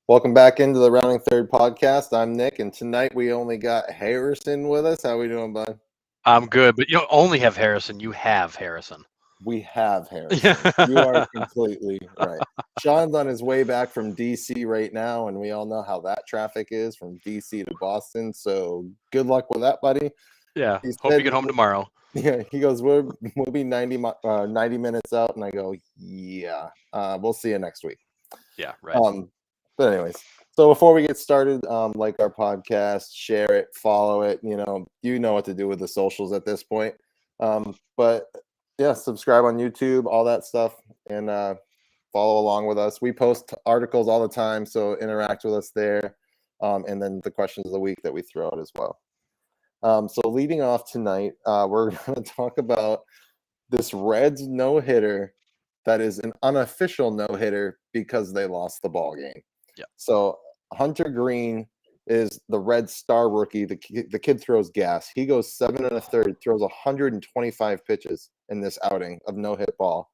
Welcome back into the Rounding Third podcast. I'm Nick, and tonight we only got Harrison with us. How we doing, bud? I'm good, but you don't only have Harrison. You have Harrison. We have Harrison. You are completely right. Sean's on his way back from DC right now, and we all know how that traffic is from DC to Boston. So good luck with that, buddy. Yeah. He Hope said, you get home tomorrow. yeah, he goes, we'll be 90 minutes out, and I go, yeah, we'll see you next week. Yeah, right. But anyways, so before we get started, like our podcast, share it, follow it. You know what to do with the socials at this point. But yeah, subscribe on YouTube, all that stuff, and follow along with us. We post articles all the time, so interact with us there. And then the questions of the week that we throw out as well. So leading off tonight, we're going to talk about this Reds no-hitter that is an unofficial no-hitter because they lost the ball game. Yeah. So Hunter Green is the Red star rookie. The kid throws gas. He goes 7 1/3, throws 125 pitches in this outing of no-hit ball.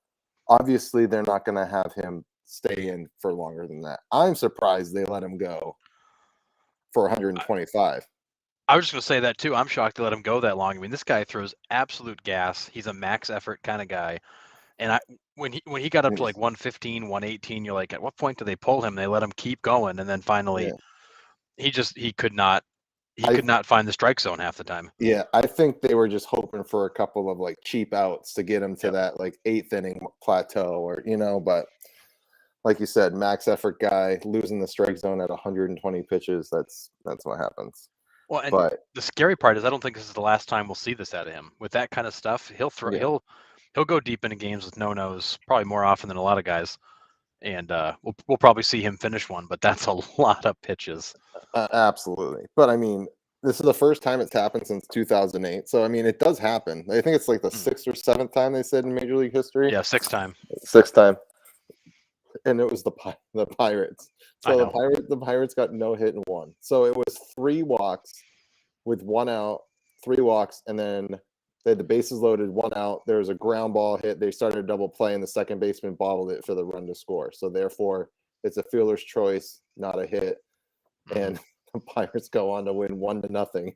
Obviously, they're not going to have him stay in for longer than that. I'm surprised they let him go for 125. I was just going to say that too. I'm shocked to let him go that long. I mean, this guy throws absolute gas. He's a max effort kind of guy. And when he got up to like 115, 118, you're like, at what point do they pull him? They let him keep going, and then finally, he could not find the strike zone half the time. Yeah, I think they were just hoping for a couple of like cheap outs to get him to that like 8th inning plateau, or but like you said, max effort guy losing the strike zone at 120 pitches. That's what happens. Well, and the scary part is I don't think this is the last time we'll see this out of him. With that kind of stuff, he'll go deep into games with no-nos probably more often than a lot of guys, and we'll probably see him finish one. But that's a lot of pitches. Absolutely, but I mean, this is the first time it's happened since 2008. So I mean, it does happen. I think it's like the 6th or 7th time they said in Major League history. Yeah, 6th time. 6th time, and it was the Pirates. So the Pirates got no hit and one. So it was 3 walks with 1 out, 3 walks, and then they had the bases loaded, 1 out. There was a ground ball hit. They started a double play, and the second baseman bobbled it for the run to score. So therefore, it's a fielder's choice, not a hit. And the Pirates go on to win 1-0.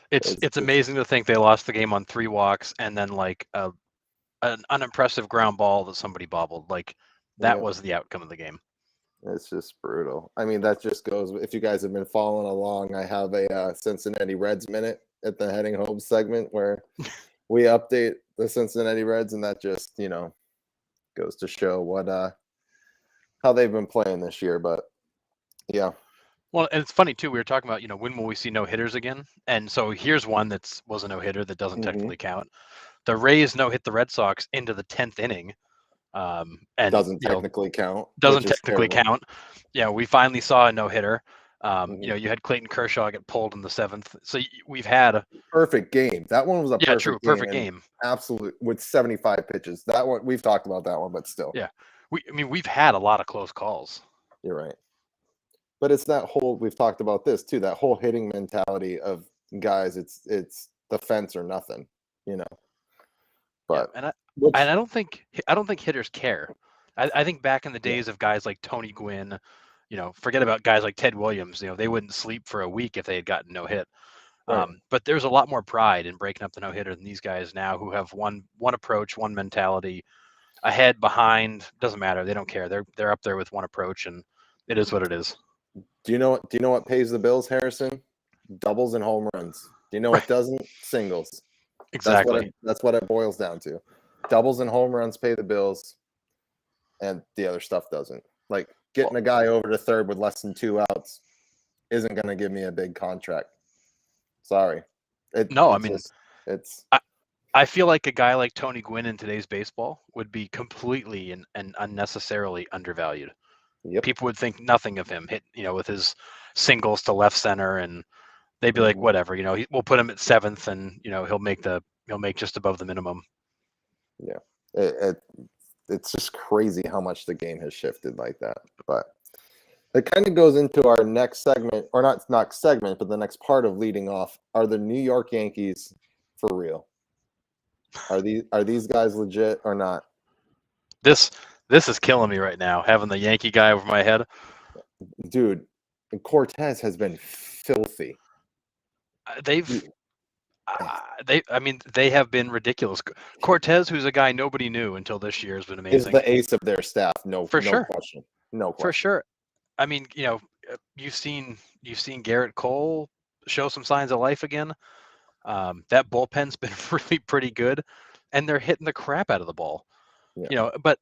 It's amazing to think they lost the game on 3 walks and then like an unimpressive ground ball that somebody bobbled. Like that was the outcome of the game. It's just brutal. I mean, that just goes. If you guys have been following along, I have a Cincinnati Reds minute at the Heading Home segment where we update the Cincinnati Reds, and that just goes to show what how they've been playing this year. But yeah. Well, and it's funny too. We were talking about when will we see no hitters again? And so here's one was a no hitter that doesn't technically count. The Rays no hit the Red Sox into the 10th inning. And doesn't technically count. Doesn't technically count. Yeah, we finally saw a no hitter. You had Clayton Kershaw get pulled in the 7th. So we've had a perfect game. That one was a perfect game. Absolute with 75 pitches. That one we've talked about that one, but still. Yeah, we've had a lot of close calls. You're right. But it's that whole, we've talked about this too, that whole hitting mentality of guys, it's the fence or nothing, But yeah, and I don't think hitters care. I think back in the days of guys like Tony Gwynn, forget about guys like Ted Williams, they wouldn't sleep for a week if they had gotten no hit. Right. But there's a lot more pride in breaking up the no hitter than these guys now who have one approach, one mentality, ahead, behind, doesn't matter. They don't care. They're up there with one approach, and it is what it is. Do you know what pays the bills, Harrison? Doubles and home runs. Do you know what doesn't? Singles. Exactly. That's what it boils down to. Doubles and home runs pay the bills, and the other stuff doesn't. Like getting a guy over to third with less than 2 outs isn't going to give me a big contract. Sorry. I feel like a guy like Tony Gwynn in today's baseball would be completely and unnecessarily undervalued. Yep. People would think nothing of him hit, with his singles to left center, and they'd be like, whatever, we'll put him at 7th, and he'll make just above the minimum. Yeah, it's just crazy how much the game has shifted like that. But it kind of goes into our next segment, or not next segment, but the next part of leading off. Are the New York Yankees for real? Are these guys legit or not? This This is killing me right now, having the Yankee guy over my head. Dude, Cortez has been filthy. They've they have been ridiculous. Cortez, who's a guy nobody knew until this year, has been Is amazing. the ace of their staff. No sure. question. No question. For sure. I mean, you've seen Garrett Cole show some signs of life again. That bullpen's been really pretty good, and they're hitting the crap out of the ball. Yeah. But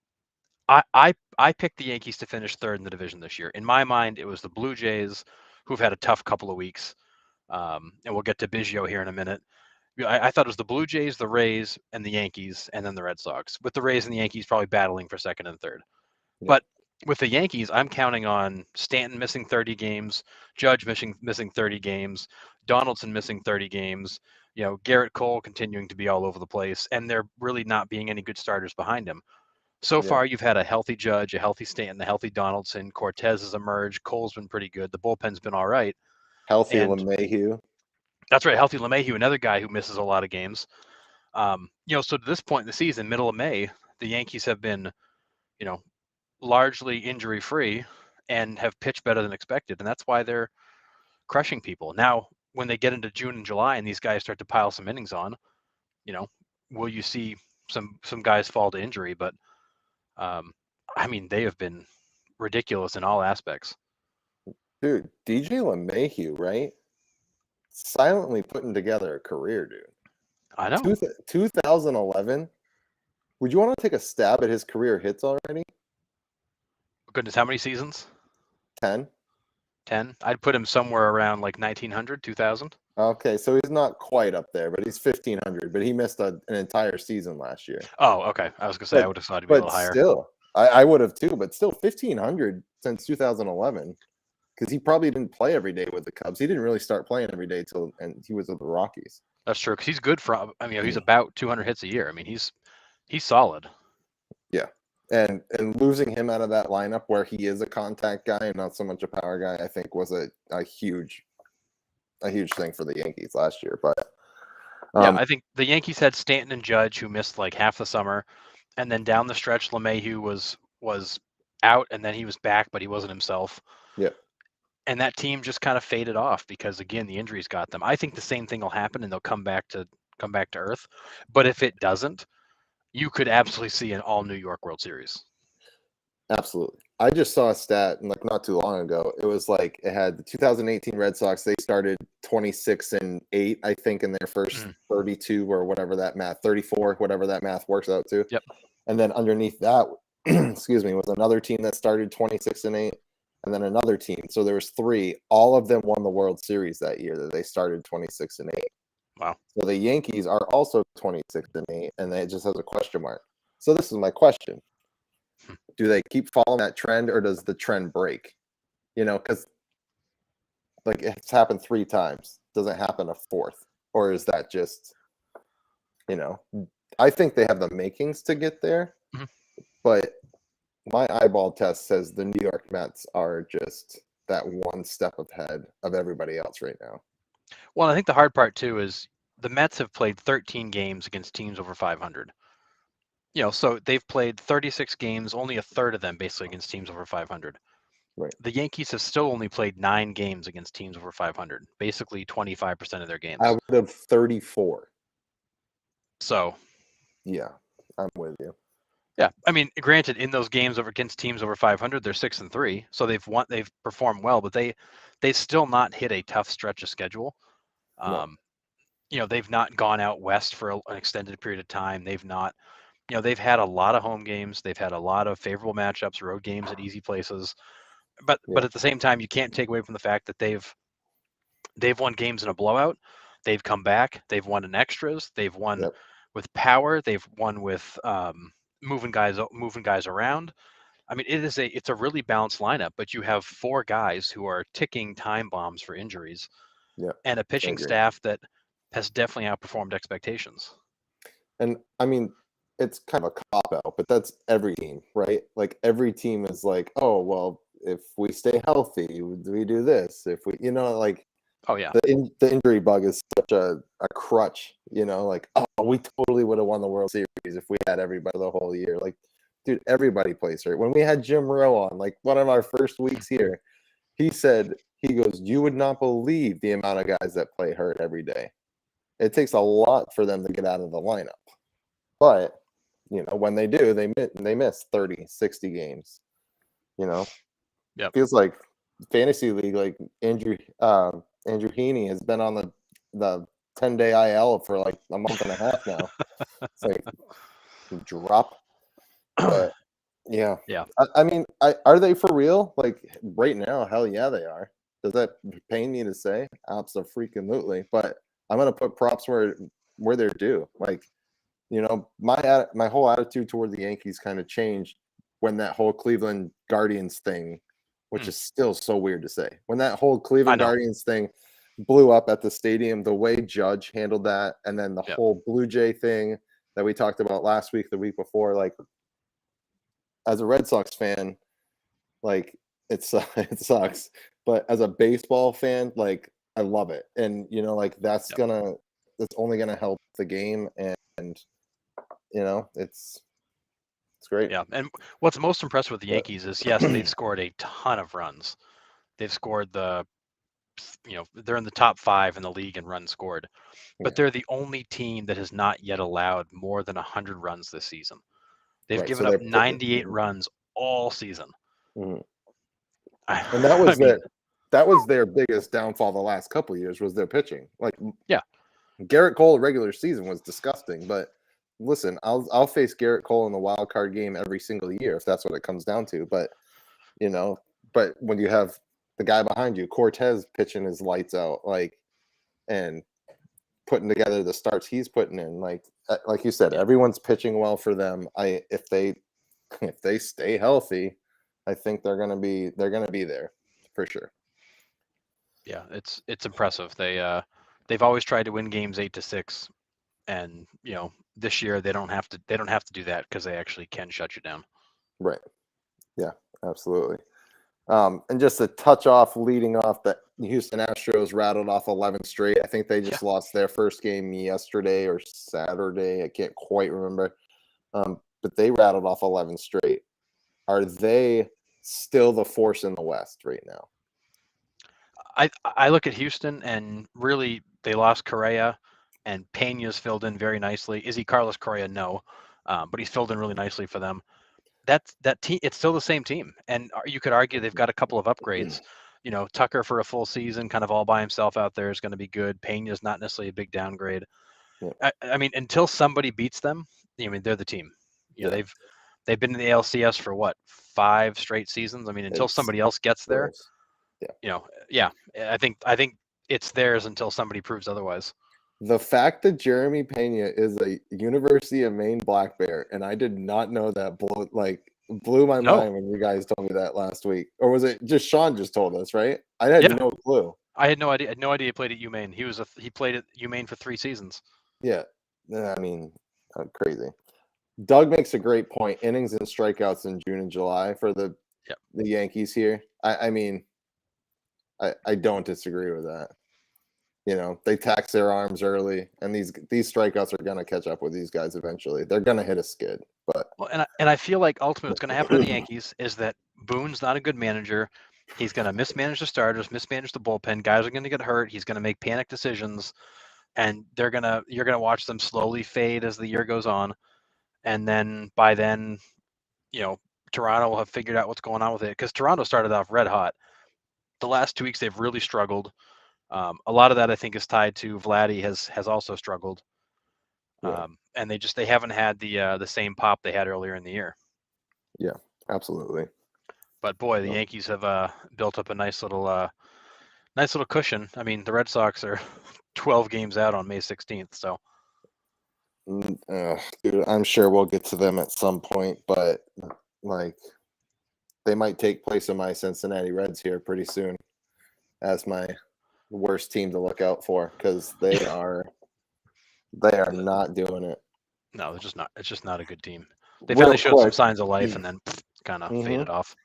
I picked the Yankees to finish third in the division this year. In my mind, it was the Blue Jays, who've had a tough couple of weeks. And we'll get to Biggio here in a minute. I thought it was the Blue Jays, the Rays, and the Yankees, and then the Red Sox, with the Rays and the Yankees probably battling for second and third. Yeah. But with the Yankees, I'm counting on Stanton missing 30 games, Judge missing 30 games, Donaldson missing 30 games, Garrett Cole continuing to be all over the place, and there really not being any good starters behind him. So far, you've had a healthy Judge, a healthy Stanton, a healthy Donaldson. Cortez has emerged. Cole's been pretty good. The bullpen's been all right. Healthy And LeMahieu. That's right. Healthy LeMahieu, another guy who misses a lot of games. So to this point in the season, middle of May, the Yankees have been, largely injury free and have pitched better than expected. And that's why they're crushing people. Now, when they get into June and July and these guys start to pile some innings on, will you see some guys fall to injury? But they have been ridiculous in all aspects. Dude, DJ LeMahieu, right? Silently putting together a career, dude. I know. 2011. Would you want to take a stab at his career hits already? Goodness, how many seasons? 10. 10. I'd put him somewhere around like 1900, 2000. Okay, so he's not quite up there, but he's 1500. But he missed an entire season last year. Oh, okay. I was gonna say I would have thought he'd be a little higher. Still, I would have too. But still, 1500 since 2011, because he probably didn't play every day with the Cubs. He didn't really start playing every day and he was with the Rockies. That's true, because he's good for. He's about 200 hits a year. He's solid. Yeah. And losing him out of that lineup where he is a contact guy and not so much a power guy, I think was a huge thing for the Yankees last year. But I think the Yankees had Stanton and Judge, who missed like half the summer, and then down the stretch, LeMahieu was out, and then he was back, but he wasn't himself. Yeah. And that team just kind of faded off because again, the injuries got them. I think the same thing will happen, and they'll come back to earth. But if it doesn't, you could absolutely see an all New York World Series. Absolutely. I just saw a stat like not too long ago. It was like it had the 2018 Red Sox. They started 26-8, I think, in their first 32 or whatever that math, 34, whatever that math works out to. Yep. And then underneath that, excuse me, was another team that started 26-8, and then another team. So there was 3. All of them won the World Series that year that they started 26-8. Wow. So the Yankees are also 26-8, and it just has a question mark. So this is my question. Do they keep following that trend, or does the trend break? Because like it's happened 3 times. Doesn't happen a 4th, or is that just, I think they have the makings to get there, but my eyeball test says the New York Mets are just that one step ahead of everybody else right now. Well, I think the hard part too is the Mets have played 13 games against teams over 500. So they've played 36 games, only a third of them basically against teams over 500. Right. The Yankees have still only played 9 games against teams over 500, basically 25% of their games. I would have 34. So, yeah, I'm with you. Yeah, granted, in those games against teams over 500, they're 6-3, so they've performed well, but they still not hit a tough stretch of schedule. No. They've not gone out west for an extended period of time. They've not, they've had a lot of home games. They've had a lot of favorable matchups, road games at easy places. But at the same time, you can't take away from the fact that they've won games in a blowout. They've come back. They've won in extras. They've won with power. They've won with moving guys around. It's a really balanced lineup, but you have 4 guys who are ticking time bombs for injuries, and a pitching staff that has definitely outperformed expectations. And it's kind of a cop-out, but that's every team, right? Like every team is like, oh, well, if we stay healthy, we do this. If we, oh yeah, the injury bug is such a crutch, like, oh, we totally would have won the World Series if we had everybody the whole year. Like, dude, everybody plays hurt. When we had Jim Rowe on, like one of our first weeks here, he said, he goes, you would not believe the amount of guys that play hurt every day. It takes a lot for them to get out of the lineup. But, you know, when they do, they miss 30, 60 games. You know? Yep. Feels like fantasy league, like Andrew Heaney has been on the 10-day IL for like a month and a half now. It's like drop. But yeah. I mean, are they for real? Like right now, hell yeah, they are. Does that pain me to say? Absolutely. But I'm gonna put props where they're due. Like, you know, my whole attitude toward the Yankees kind of changed when that whole Cleveland Guardians thing, which is still so weird to say, when that whole Cleveland Guardians thing blew up at the stadium, the way Judge handled that, and then the whole Blue Jay thing that we talked about last week, the week before, like as a Red Sox fan, like it sucks. But as a baseball fan, like I love it. And you know, like that's only gonna help the game, and you know, it's great. Yeah. And what's most impressive with the Yankees is, yes, they've scored a ton of runs. They've scored they're in the top 5 in the league in runs scored, but they're the only team that has not yet allowed more than 100 runs this season. They've given up 98 runs all season. And that was that was their biggest downfall the last couple of years, was their pitching. Like, Garrett Cole regular season was disgusting, but listen, I'll face Garrett Cole in the wild card game every single year if that's what it comes down to. But you know, when you have the guy behind you, Cortez, pitching his lights out, like, and putting together the starts he's putting in, like you said, everyone's pitching well for them. If they stay healthy, I think they're gonna be there for sure. Yeah, it's impressive. They've always tried to win games 8-6, and you know, this year they don't have to do that because they actually can shut you down. Right. Yeah, absolutely. And just to touch off, leading off, that Houston Astros rattled off 11 straight. I think they just lost their first game yesterday or Saturday. I can't quite remember. But they rattled off 11 straight. Are they still the force in the West right now? I look at Houston, and really they lost Correa, and Pena's filled in very nicely. Is he Carlos Correa? No, but he's filled in really nicely for them. That team, it's still the same team, and you could argue they've got a couple of upgrades. You know, Tucker for a full season, kind of all by himself out there, is going to be good. Pena's not necessarily a big downgrade. I mean, until somebody beats them, I mean, they're the team. You know, they've been in the ALCS for what, 5 straight seasons. I mean, until somebody else gets there, you know, I think it's theirs until somebody proves otherwise. The fact that Jeremy Pena is a University of Maine Black Bear, and I did not know that, blew my mind when you guys told me that last week. Or was it just Sean just told us, right? I had no clue. I had no idea. He played at UMaine. He played at UMaine for 3 seasons. Yeah, I mean, crazy. Doug makes a great point. Innings and strikeouts in June and July for the Yankees here. I mean, I don't disagree with that. You know, they tax their arms early, and these strikeouts are going to catch up with these guys eventually. They're going to hit a skid. But and I feel like ultimately what's going to happen to the Yankees is that Boone's not a good manager. He's going to mismanage the starters, mismanage the bullpen. Guys are going to get hurt. He's going to make panic decisions, and you're going to watch them slowly fade as the year goes on. And then by then, you know, Toronto will have figured out what's going on with it, because Toronto started off red hot. The last 2 weeks they've really struggled. A lot of that I think is tied to Vladdy has also struggled, and they haven't had the same pop they had earlier in the year. Yeah, absolutely. But boy, the Yankees have built up a nice little cushion. I mean, the Red Sox are 12 games out on May 16th, so. Dude, I'm sure we'll get to them at some point, but like they might take place of my Cincinnati Reds here pretty soon as my worst team to look out for, because they are not doing it. No, they're just not. It's just not a good team. They finally showed some signs of life, and then kind of faded off.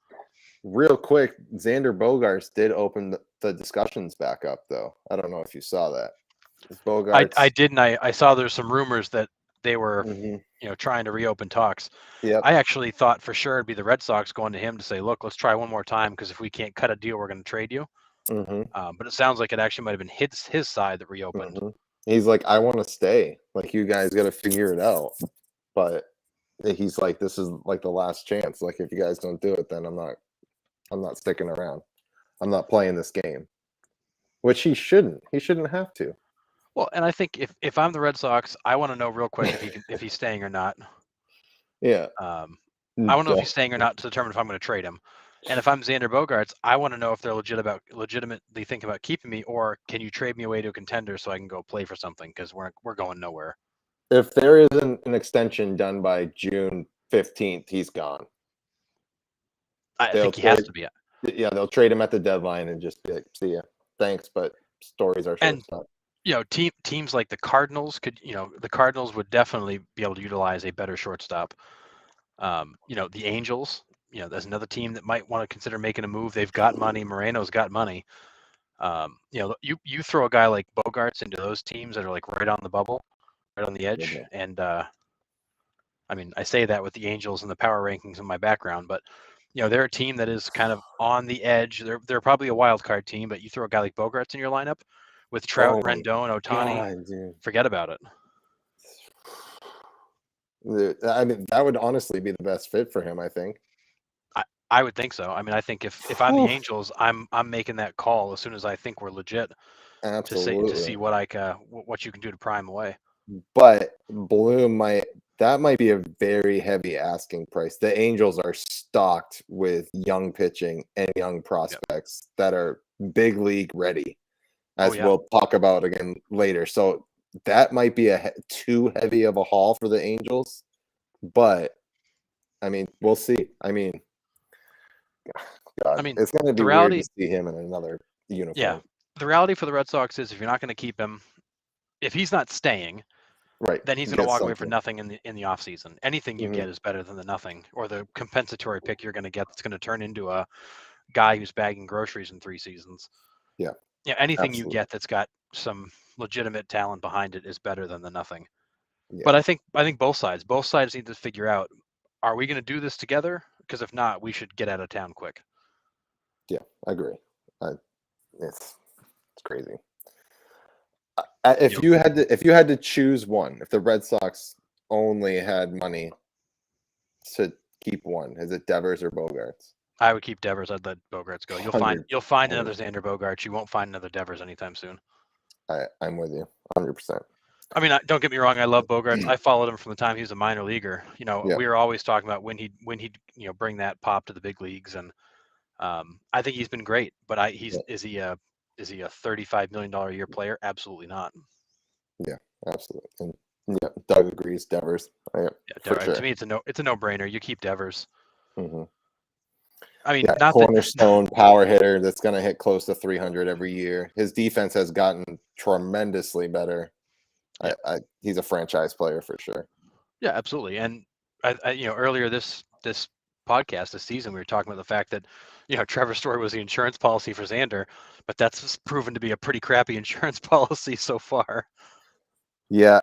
Real quick, Xander Bogaerts did open the discussions back up, though. I don't know if you saw that. I didn't. I saw there's some rumors that they were, hmm trying to reopen talks. Yep. I actually thought for sure it'd be the Red Sox going to him to say, look, let's try one more time because if we can't cut a deal, we're going to trade you. hmm But it sounds like it actually might have been his side that reopened. He's like, I want to stay. Like, you guys got to figure it out. But he's like, this is like the last chance. Like, if you guys don't do it, then I'm not sticking around. I'm not playing this game. Which he shouldn't. He shouldn't have to. Well, and I think if I'm the Red Sox, I want to know real quick if he's staying or not. Yeah. I want to know if he's staying or not to determine if I'm going to trade him. And if I'm Xander Bogaerts, I want to know if they're legitimately thinking about keeping me, or can you trade me away to a contender so I can go play for something because we're going nowhere. If there isn't an extension done by June 15th, he's gone. I think he has to be. Yeah, they'll trade him at the deadline and just be like, see ya. Thanks, but stories are short stuff. Teams like the Cardinals the Cardinals would definitely be able to utilize a better shortstop. The Angels, there's another team that might want to consider making a move. They've got money. Moreno's got money. You throw a guy like Bogaerts into those teams that are like right on the bubble, right on the edge. Yeah. And I say that with the Angels and the power rankings in my background, but they're a team that is kind of on the edge. They're probably a wild card team, but you throw a guy like Bogaerts in your lineup with Trout, Rendon, Ohtani, forget about it. I mean, that would honestly be the best fit for him, I think. I would think so. I think if I'm the Angels, I'm making that call as soon as I think we're legit. Absolutely. To see what you can do to prime away. But Bloom might be a very heavy asking price. The Angels are stocked with young pitching and young prospects that are big league ready, as we'll talk about again later. So that might be too heavy of a haul for the Angels. But I mean, we'll see. God, it's going to be weird to see him in another uniform. Yeah, the reality for the Red Sox is if you're not going to keep him, if he's not staying, right, then he's going to walk away for nothing in the offseason. Anything you get is better than the nothing, or the compensatory pick you're going to get that's going to turn into a guy who's bagging groceries in 3 seasons. Yeah. Yeah, anything you get that's got some legitimate talent behind it is better than the nothing. Yeah. But I think both sides need to figure out, are we going to do this together? Because if not, we should get out of town quick. Yeah, I agree. It's crazy. If you had to choose one, if the Red Sox only had money to keep one, is it Devers or Bogaerts? I would keep Devers. I'd let Bogaerts go. You'll find another Xander Bogaerts. You won't find another Devers anytime soon. I'm with you, 100%. Don't get me wrong. I love Bogaerts. I followed him from the time he was a minor leaguer. We were always talking about when he'd bring that pop to the big leagues, and I think he's been great. But is he a $35 million a year player? Absolutely not. Yeah, absolutely. And yeah, Doug agrees. Devers. Devers. Sure. To me, it's a no-brainer. You keep Devers. Mm-hmm. Not cornerstone power hitter that's going to hit close to 300 every year. His defense has gotten tremendously better. He's a franchise player for sure. Yeah, absolutely. And earlier this podcast this season, we were talking about the fact that Trevor Story was the insurance policy for Xander, but that's proven to be a pretty crappy insurance policy so far. Yeah,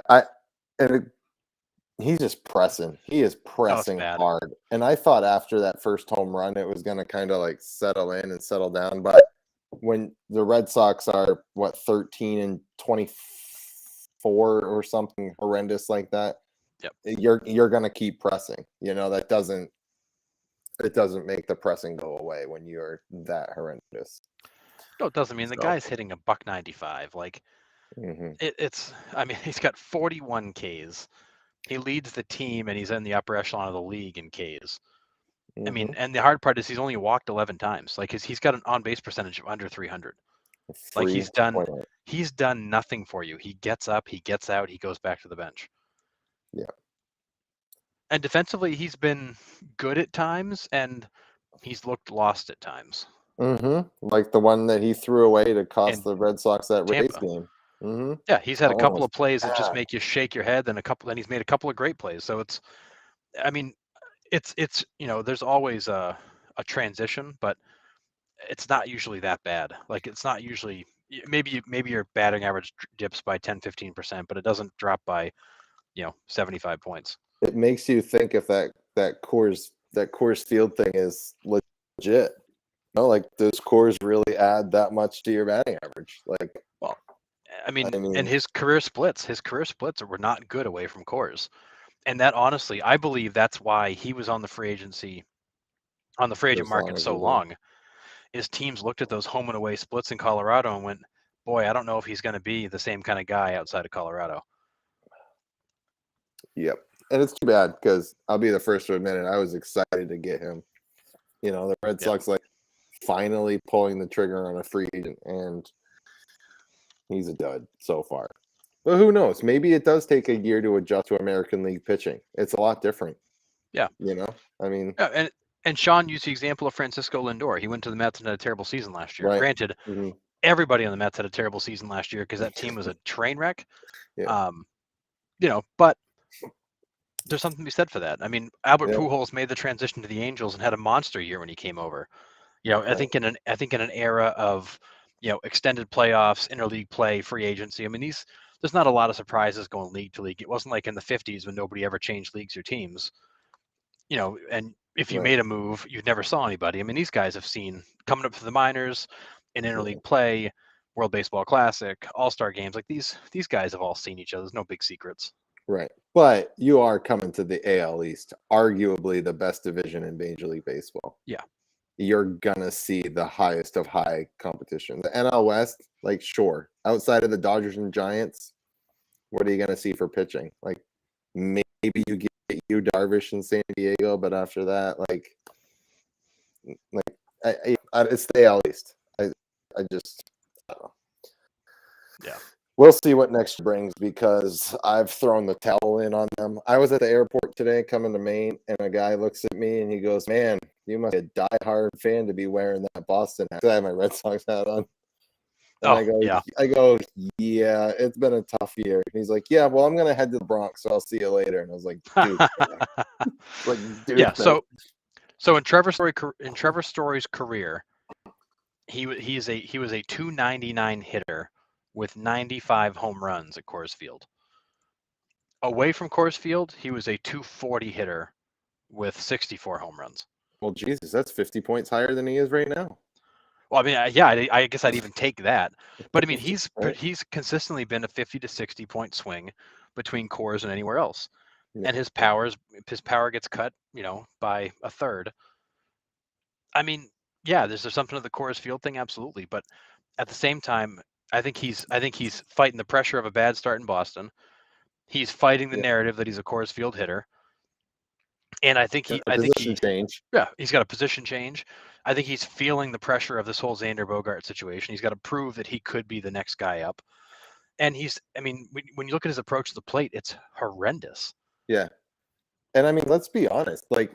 he's just pressing. He is pressing hard. And I thought after that first home run, it was going to kind of like settle in and settle down. But when the Red Sox are 13-24 or something horrendous like that, you're going to keep pressing. It doesn't make the pressing go away when you're that horrendous. No, it doesn't. The guy's hitting $195. Like he's got 41 Ks. He leads the team and he's in the upper echelon of the league in Ks. And the hard part is he's only walked 11 times. Like he's got an on-base percentage of under 300. Like he's done nothing for you. He gets up, he gets out, he goes back to the bench. Yeah. And defensively, he's been good at times, and he's looked lost at times. Like the one that he threw away to cost the Red Sox that race game. Yeah, he's had a couple of plays that just make you shake your head, then he's made a couple of great plays. So it's there's always a transition, but it's not usually that bad. Like it's not usually maybe your batting average dips by 10-15%, but it doesn't drop by 75 points. It makes you think if that Coors Field thing is legit. Like, does Coors really add that much to your batting average? Like, well, I mean, and his career splits were not good away from Coors. And that, honestly, I believe that's why he was on the free agent market so long, is teams looked at those home and away splits in Colorado and went, boy, I don't know if he's going to be the same kind of guy outside of Colorado. Yep. And it's too bad, because I'll be the first to admit it, I was excited to get him. The Red Sox finally pulling the trigger on a free agent, and he's a dud so far. But who knows? Maybe it does take a year to adjust to American League pitching. It's a lot different. Yeah. I mean. Yeah, and Sean used the example of Francisco Lindor. He went to the Mets and had a terrible season last year. Right. Granted, everybody on the Mets had a terrible season last year because that team was a train wreck. Yeah. But there's something to be said for that. I mean, Albert Pujols made the transition to the Angels and had a monster year when he came over. I think in an era of extended playoffs, interleague play, free agency. I mean, there's not a lot of surprises going league to league. It wasn't like in the 50s when nobody ever changed leagues or teams. And if you made a move, you never saw anybody. I mean, these guys have seen coming up to the minors, in interleague play, World Baseball Classic, All-Star games. Like these guys have all seen each other. There's no big secrets. Right. But you are coming to the AL East, arguably the best division in Major League Baseball. Yeah. You're going to see the highest of high competition. The NL West, like, sure. Outside of the Dodgers and Giants, what are you going to see for pitching? Like, maybe you get Yu Darvish in San Diego, but after that, it's the AL East. I just I don't know. Yeah. We'll see what next brings, because I've thrown the towel in on them. I was at the airport today coming to Maine, and a guy looks at me and he goes, "Man, you must be a diehard fan to be wearing that Boston hat." I have my Red Sox hat on. And I go, yeah, it's been a tough year. And he's like, yeah, well, I'm going to head to the Bronx, so I'll see you later. And I was like, dude. Yeah, so in Trevor Story's career, he was a 299 hitter with 95 home runs at Coors Field. Away from Coors Field, he was a 240 hitter with 64 home runs. Well, Jesus, that's 50 points higher than he is right now. Well, I mean, I guess I'd even take that. But I mean, he's consistently been a 50 to 60 point swing between Coors and anywhere else. Yeah. And his power gets cut, by a third. I mean, yeah, there's something to the Coors Field thing, absolutely. But at the same time, I think he's fighting the pressure of a bad start in Boston. He's fighting the narrative that he's a Coors Field hitter. And I think he's got a position change. I think he's feeling the pressure of this whole Xander Bogaerts situation. He's got to prove that he could be the next guy up. And when you look at his approach to the plate, it's horrendous. Yeah. And I mean, let's be honest, like,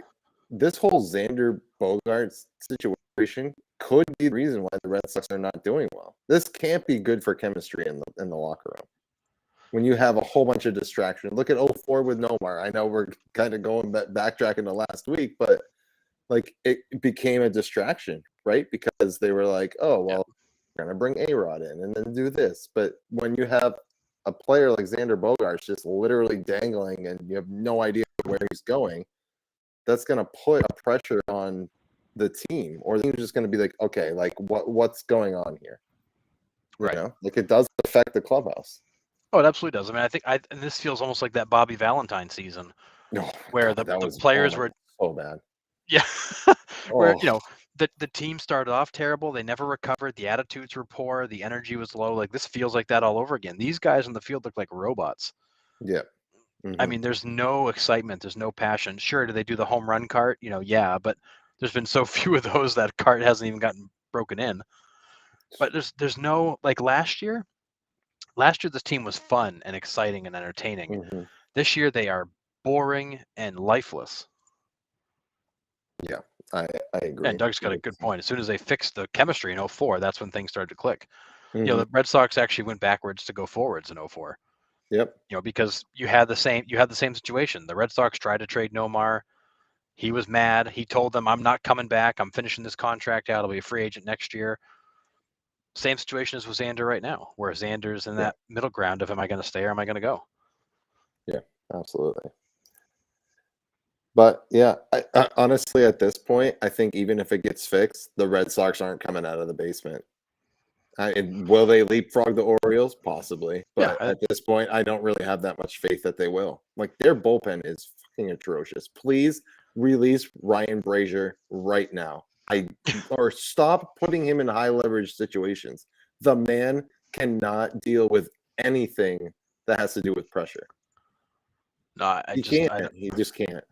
this whole Xander Bogaerts situation could be the reason why the Red Sox are not doing well. This can't be good for chemistry in the locker room. When you have a whole bunch of distraction. Look at 04 with Nomar. I know we're kind of going backtracking to last week, but like, it became a distraction, right? Because they were like, oh, well, we're going to bring A-Rod in and then do this. But when you have a player like Xander Bogaerts just literally dangling and you have no idea where he's going, that's going to put a pressure on the team, or the team's just going to be like, okay, like, what's going on here? Like, it does affect the clubhouse. Oh, it absolutely does. I mean, and this feels almost like that Bobby Valentine season, where the players were so bad. Yeah, where the team started off terrible. They never recovered. The attitudes were poor. The energy was low. Like, this feels like that all over again. These guys on the field look like robots. Yeah. Mm-hmm. I mean, there's no excitement. There's no passion. Sure, do they do the home run cart? Yeah, but there's been so few of those that cart hasn't even gotten broken in. But there's no, like, last year this team was fun and exciting and entertaining. Mm-hmm. This year they are boring and lifeless. Yeah, I agree. And Doug's got a good point. As soon as they fixed the chemistry in 04, that's when things started to click. Mm-hmm. The Red Sox actually went backwards to go forwards in 04. Yep. Because you had the same situation. The Red Sox tried to trade Nomar. He was mad. He told them, I'm not coming back. I'm finishing this contract out. I'll be a free agent next year. Same situation as with Xander right now, where Xander's in that middle ground of, am I going to stay or am I going to go? Yeah. Absolutely. But yeah, I honestly at this point, I think even if it gets fixed, the Red Sox aren't coming out of the basement. Will they leapfrog the Orioles? Possibly, Yeah, but at this point, I don't really have that much faith that they will. Like their bullpen is fucking atrocious. Please release Ryan Brazier right now. Or stop putting him in high leverage situations. The man cannot deal with anything that has to do with pressure. no, I He just, can't. He just can't.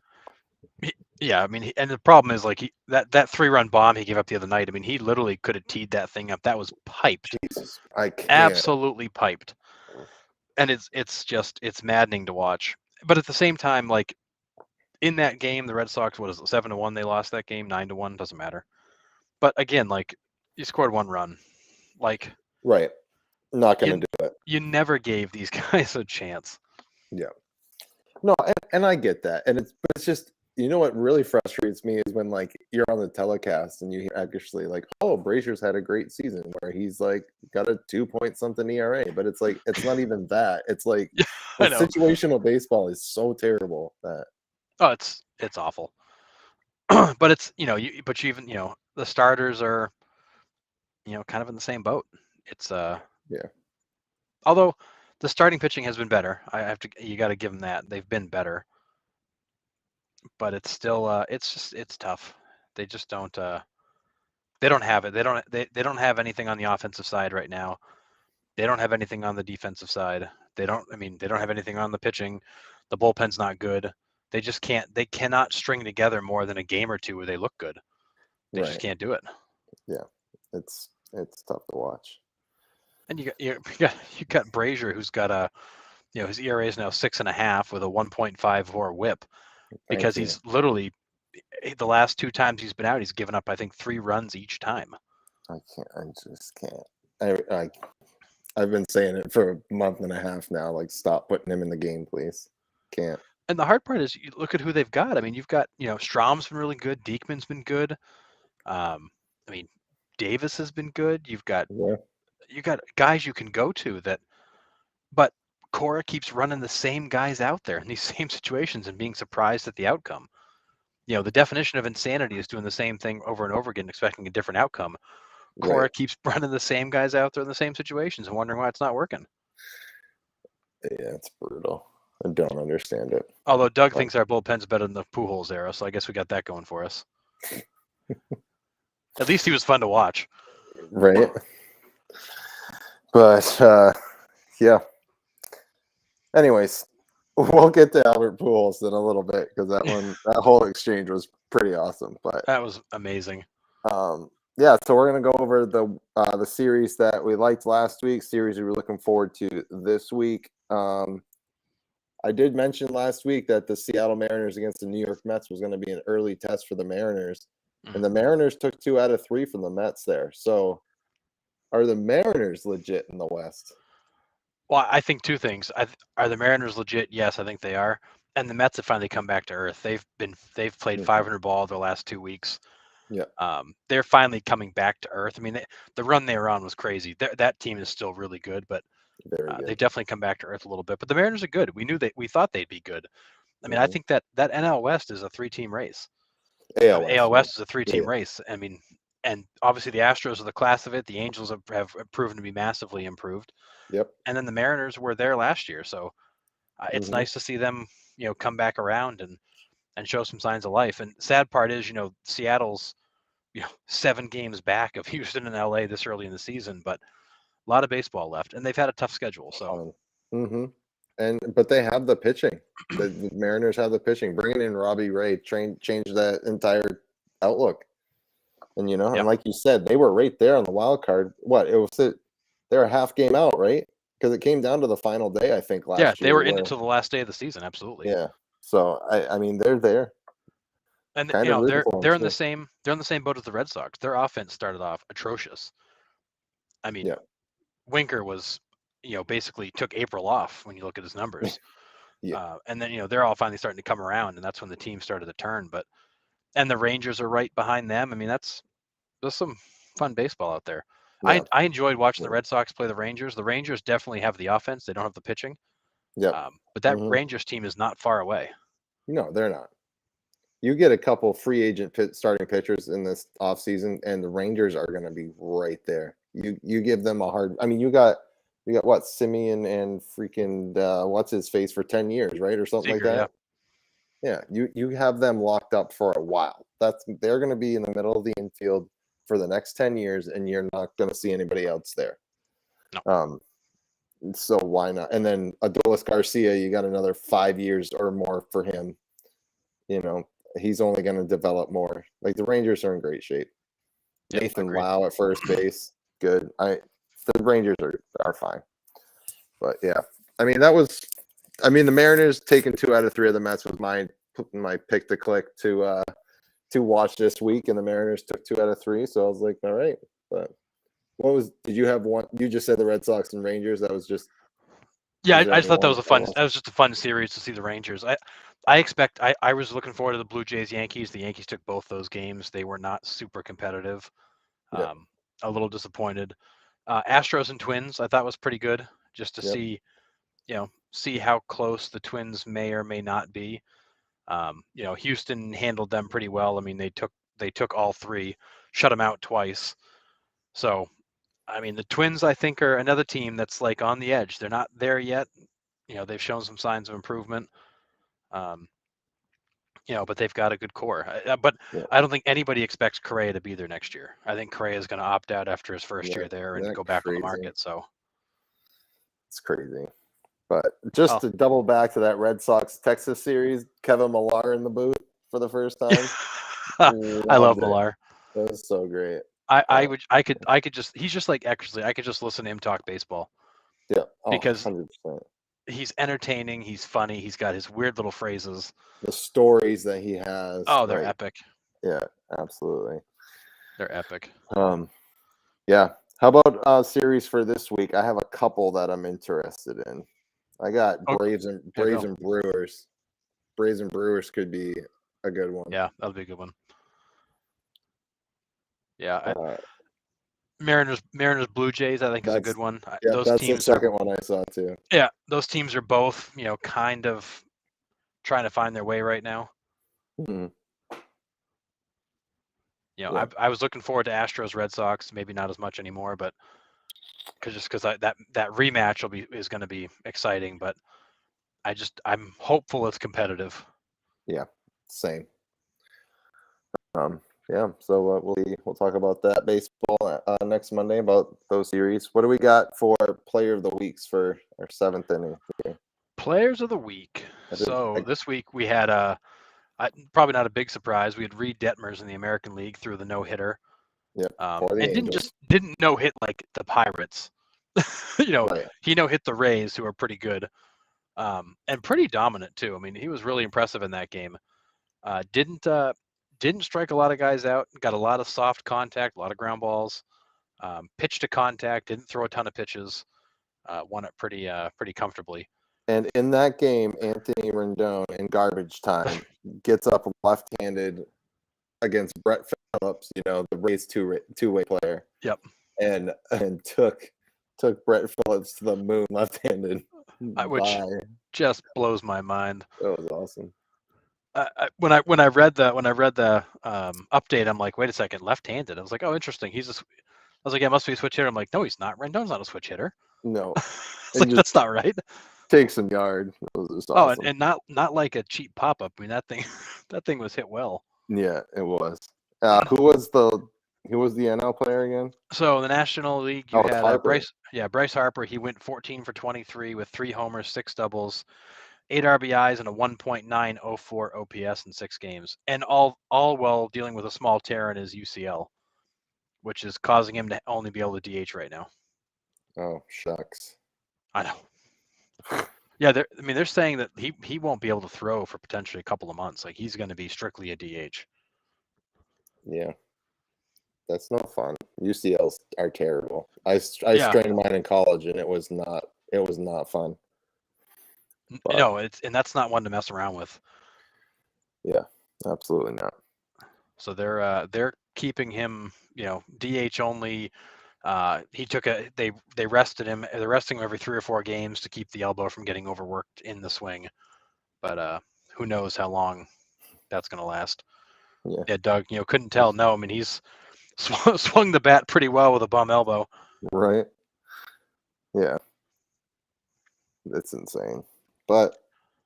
yeah, I mean, and the problem is like that 3-run bomb he gave up the other night. I mean, he literally could have teed that thing up. That was piped, Jesus, I can't. absolutely piped, and it's maddening to watch. But at the same time, like in that game, the Red Sox, what is it, 7-1? They lost that game, 9-1, doesn't matter. But again, like you scored 1 run, like Right. Not going to do it. you never gave these guys a chance. Yeah. No, and I get that. And it's just, you know what really frustrates me is when like you're on the telecast and you hear actually like, oh, Brazier's had a great season where he's like got a 2 point something ERA, but it's like it's not even that. It's like I the know. situational baseball is so terrible that Oh, it's awful. But it's but you even the starters are kind of in the same boat. It's yeah. Although the starting pitching has been better. You got to give them that. They've been better. But it's still it's tough. They just don't they don't have it. They don't have anything on the offensive side right now. They don't have anything on the defensive side. They don't have anything on the pitching. The bullpen's not good. They cannot string together more than a game or two where they look good. They just can't do it. Yeah. It's tough to watch. And you got Brazier, who's got his ERA is now 6.5 with a 1.54 WHIP because he's literally the last 2 times he's been out, he's given up I think 3 runs each time. I just can't. I've been saying it for a month and a half now. Like, stop putting him in the game, please. Can't. And the hard part is, you look at who they've got. I mean, you've got Strom's been really good. Diekman's been good. I mean, Davis has been good. You've got guys you can go to that, but Cora keeps running the same guys out there in these same situations and being surprised at the outcome. The definition of insanity is doing the same thing over and over again, expecting a different outcome. Cora keeps running the same guys out there in the same situations and wondering why it's not working. Yeah, it's brutal. I don't understand it. Although Doug thinks our bullpen's better than the Pujols era, so I guess we got that going for us. At least he was fun to watch. Right. But yeah. Anyways, we'll get to Albert Pujols in a little bit because that whole exchange was pretty awesome. But that was amazing. Yeah, so we're gonna go over the series that we liked last week, series we were looking forward to this week. I did mention last week that the Seattle Mariners against the New York Mets was going to be an early test for the Mariners, and the Mariners took 2 out of 3 from the Mets there. So, are the Mariners legit in the West? Well, I think 2 things. Are the Mariners legit? Yes, I think they are. And the Mets have finally come back to earth. They've played 500 ball the last 2 weeks. Yeah. They're finally coming back to earth. I mean, the run they were on was crazy. That team is still really good, but they've definitely come back to earth a little bit. But the Mariners are good. We thought they'd be good. I mean, I think that NL West is a 3-team race. AL West is a 3-team race. I mean, and obviously the Astros are the class of it. The Angels have proven to be massively improved. Yep. And then the Mariners were there last year, so it's nice to see them, come back around and show some signs of life. And sad part is, Seattle's, 7 games back of Houston and LA this early in the season, but a lot of baseball left, and they've had a tough schedule. So. But they have the pitching. The Mariners have the pitching. Bringing in Robbie Ray changed that entire outlook. And and like you said, they were right there on the wild card. They're a half game out, right? Because it came down to the final day, I think, last year. Yeah, they were in it till the last day of the season. Absolutely. Yeah. So I mean, they're there. And they're in the same boat as the Red Sox. Their offense started off atrocious. I mean, Winker was, basically took April off when you look at his numbers. And then they're all finally starting to come around, and that's when the team started to turn. And the Rangers are right behind them. I mean, there's some fun baseball out there. Yeah. I enjoyed watching the Red Sox play the Rangers. The Rangers definitely have the offense. They don't have the pitching. Yep. But that Mhm. Rangers team is not far away. No, they're not. You get a couple free agent starting pitchers in this offseason, and the Rangers are going to be right there. You give them a hard. I mean, you got what, Simeon and freaking what's his face for 10 years, right, or something like Seager, yeah. that. Yeah, you have them locked up for a while. They're going to be in the middle of the infield for the next 10 years, and you're not going to see anybody else there. No. So why not? And then Adolis Garcia, you got another 5 years or more for him. You know, he's only going to develop more. Like, the Rangers are in great shape. Yep, Nathan agreed. Lau at first base, good. The Rangers are fine. But yeah, I mean the Mariners taking 2 out of 3 of the Mets was my pick to click to watch this week, and the Mariners took 2 out of 3. So I was like, all right. But did you have one? You just said the Red Sox and Rangers. That was just. Yeah, Was there I just thought that anyone was a fun. That was just a fun series to see the Rangers. I was looking forward to the Blue Jays Yankees. The Yankees took both those games. They were not super competitive. Yeah. A little disappointed. Astros and Twins, I thought was pretty good, just to Yep. see how close the Twins may or may not be. Houston handled them pretty well. I mean, they took all three, shut them out twice. So, I mean, the Twins, I think, are another team that's like on the edge. They're not there yet. They've shown some signs of improvement. But they've got a good core. But Yeah. I don't think anybody expects Correa to be there next year. I think Correa is going to opt out after his first year there and go back on the market. So it's crazy. But just to double back to that Red Sox Texas series, Kevin Millar in the booth for the first time. I love Millar. That was so great. I could just, he's just like Eckersley. I could just listen to him talk baseball. Yeah. Because 100%. He's entertaining. He's funny. He's got his weird little phrases. The stories that he has. Oh, they're epic. Yeah, absolutely. They're epic. Yeah. How about series for this week? I have a couple that I'm interested in. I got Braves and Brewers. Braves and Brewers could be a good one. Yeah, that'll be a good one. Yeah. Mariners Blue Jays, I think, is a good one. Yeah, that's the second one I saw too. Yeah, those teams are both, kind of trying to find their way right now. Mm-hmm. I was looking forward to Astros Red Sox, maybe not as much anymore, but because that rematch is going to be exciting. But I'm hopeful it's competitive. Yeah, same. Yeah, so we'll talk about that baseball next Monday about those series. What do we got for player of the weeks for our 7th inning here? Players of the week. So this week we had probably not a big surprise. We had Reed Detmers in the American League through the no-hitter. Yeah, and didn't no-hit like the Pirates. Right. He no-hit the Rays, who are pretty good, and pretty dominant too. I mean, he was really impressive in that game. Didn't strike a lot of guys out. Got a lot of soft contact, a lot of ground balls. Pitch to contact. Didn't throw a ton of pitches. Won it pretty comfortably. And in that game, Anthony Rendon in garbage time gets up left-handed against Brett Phillips, the Rays two-way player. Yep. And took Brett Phillips to the moon left-handed. Which just blows my mind. That was awesome. When I read the update, I'm like, wait a second, left-handed. I was like, oh, interesting. I was like, yeah, must be a switch hitter. I'm like, no, he's not. Rendon's not a switch hitter. No, it's like that's not right. Take some yard. Awesome. And not like a cheap pop-up. I mean, that thing was hit well. Yeah, it was. Who was the NL player again? So in the National League, you had Bryce Harper. He went 14 for 23 with 3 homers, 6 doubles, 8 RBIs, and a 1.904 OPS in 6 games, and all while dealing with a small tear in his UCL, which is causing him to only be able to DH right now. Oh, shucks. I know. Yeah, they're saying that he won't be able to throw for potentially a couple of months. Like, he's going to be strictly a DH. Yeah. That's no fun. UCLs are terrible. I strained mine in college, and it was not fun. But, no, and that's not one to mess around with. Yeah, absolutely not. So they're keeping him, DH only. He took they rested him. They're resting him every 3 or 4 games to keep the elbow from getting overworked in the swing. But who knows how long that's going to last. Yeah. Doug, couldn't tell. No, I mean, he's swung the bat pretty well with a bum elbow. Right. Yeah. It's insane. But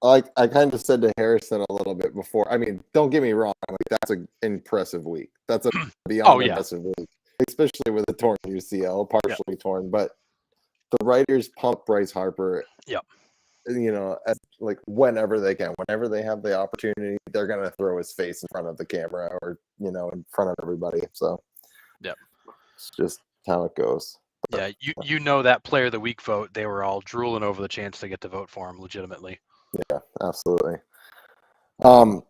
like I kind of said to Harrison a little bit before. I mean, don't get me wrong. Like that's an impressive week. That's a beyond impressive week, especially with a torn UCL, partially torn. But the writers pump Bryce Harper. Yep. Like whenever they can, whenever they have the opportunity, they're gonna throw his face in front of the camera or in front of everybody. So, yep, it's just how it goes. Yeah, that player of the week vote, they were all drooling over the chance to get to vote for him legitimately. Yeah, absolutely. All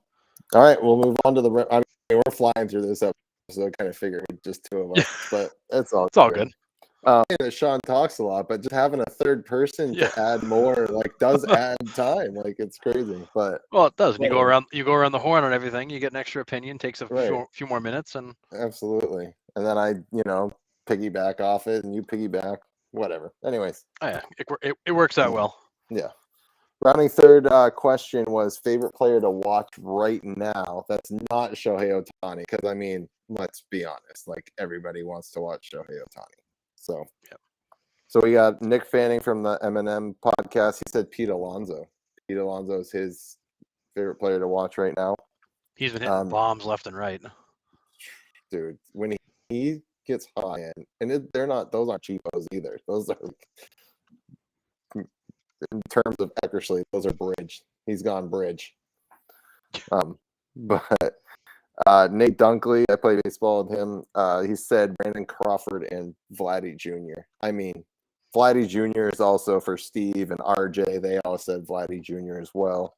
right, we'll move on to the. I mean, we're flying through this episode. I kind of figured just two of us, but it's all good. That Sean talks a lot, but just having a third person to add more does add time. Like it's crazy, but it does. And you go around the horn on everything. You get an extra opinion. Takes a few more minutes, and absolutely. And then I piggyback off it, and you piggyback. Whatever. Anyways, it works out well. Yeah. Rounding third question was favorite player to watch right now. That's not Shohei Ohtani, because I mean, let's be honest. Like everybody wants to watch Shohei Ohtani. So, So we got Nick Fanning from the M&M podcast. He said Pete Alonso. Pete Alonso is his favorite player to watch right now. He's been hitting bombs left and right. Dude, when he gets high and they're not; those aren't cheapos either. Those are, in terms of accuracy, those are bridge. He's gone bridge. But Nate Dunkley, I played baseball with him. He said Brandon Crawford and Vladdy Jr. I mean, Vladdy Jr. is also for Steve and RJ. They all said Vladdy Jr. as well.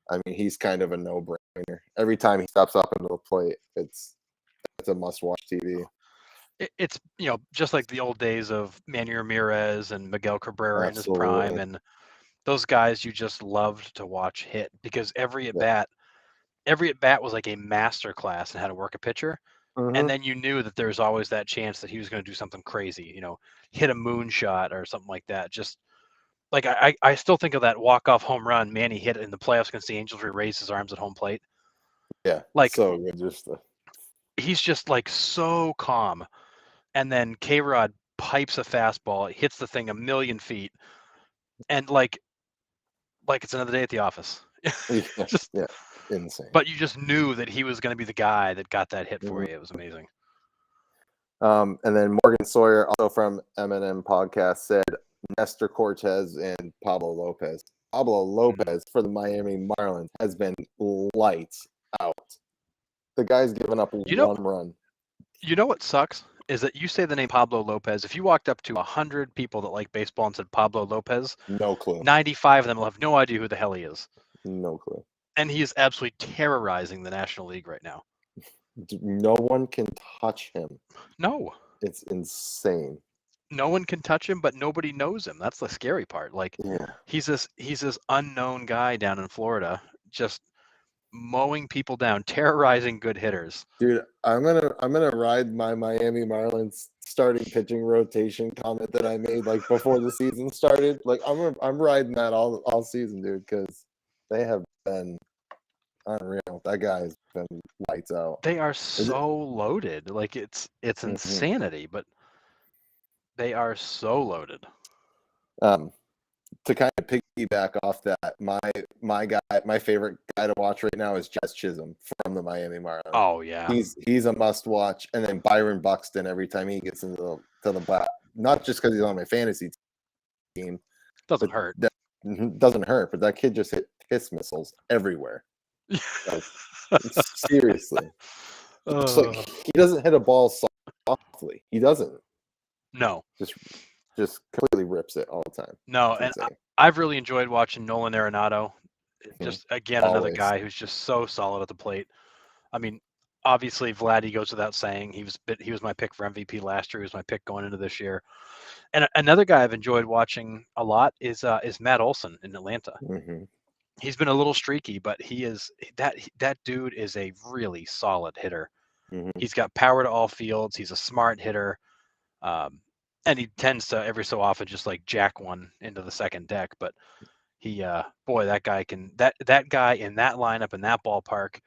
I mean, he's kind of a no-brainer. Every time he steps up into the plate, it's a must-watch TV. It's just like the old days of Manny Ramirez and Miguel Cabrera in his prime, and those guys you just loved to watch hit because every at bat was like a master class in how to work a pitcher. And then you knew that there's always that chance that he was going to do something crazy, hit a moonshot or something like that. Just like I still think of that walk-off home run Manny hit in the playoffs against the Angels where he raised his arms at home plate. Yeah, like so good. He's just like so calm. And then K-Rod pipes a fastball, hits the thing a million feet, and like it's another day at the office. Insane. But you just knew that he was going to be the guy that got that hit for you. It was amazing. And then Morgan Sawyer, also from M&M podcast, said Nestor Cortez and Pablo Lopez. Pablo Lopez for the Miami Marlins has been lights out. The guy's given up one run. You know what sucks is that you say the name Pablo Lopez. If you walked up to 100 people that like baseball and said Pablo Lopez, no clue. 95 of them will have no idea who the hell he is. No clue. And he is absolutely terrorizing the National League right now. No one can touch him. No. It's insane. No one can touch him, but nobody knows him. That's the scary part. He's this unknown guy down in Florida, just mowing people down, terrorizing good hitters. Dude, I'm gonna ride my Miami Marlins starting pitching rotation comment that I made before the season started. I'm riding that all season, dude, because they have been unreal. That guy's been lights out. They are so loaded. It's insanity, but they are so loaded. To kind of piggyback off that, my favorite guy to watch right now is Jazz Chisholm from the Miami Marlins. Oh yeah, he's a must watch. And then Byron Buxton every time he gets into the bat, not just because he's on my fantasy team, doesn't hurt. Doesn't hurt, but that kid just hit piss missiles everywhere. Seriously, he doesn't hit a ball softly. He doesn't. No, just completely rips it all the time. No, and I've really enjoyed watching Nolan Arenado. Just again, another guy who's just so solid at the plate. I mean, obviously Vladdy goes without saying. He was my pick for MVP last year. He was my pick going into this year. And another guy I've enjoyed watching a lot is Matt Olson in Atlanta. Mm-hmm. He's been a little streaky, but that dude is a really solid hitter. Mm-hmm. He's got power to all fields. He's a smart hitter. And he tends to every so often just like jack one into the second deck. But he, boy, that guy can that guy in that lineup in that ballpark,